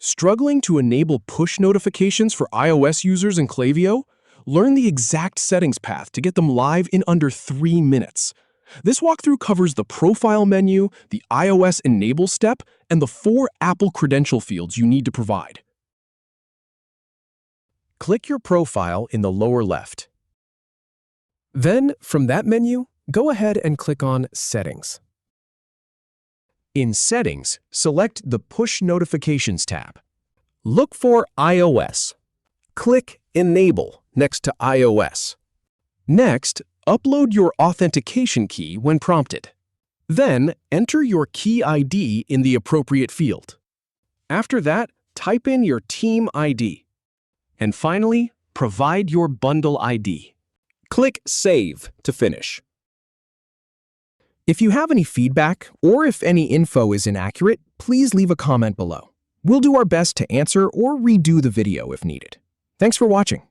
Struggling to enable push notifications for iOS users in Klaviyo? Learn the exact settings path to get them live in under 3 minutes. This walkthrough covers the profile menu, the iOS enable step, and the 4 Apple credential fields you need to provide. Click your profile in the lower left. Then, from that menu, go ahead and click on Settings. In Settings, select the Push Notifications tab. Look for iOS. Click Enable next to iOS. Next, upload your authentication key when prompted. Then, enter your key ID in the appropriate field. After that, type in your team ID. And finally, provide your bundle ID. Click Save to finish. If you have any feedback or if any info is inaccurate, please leave a comment below. We'll do our best to answer or redo the video if needed. Thanks for watching.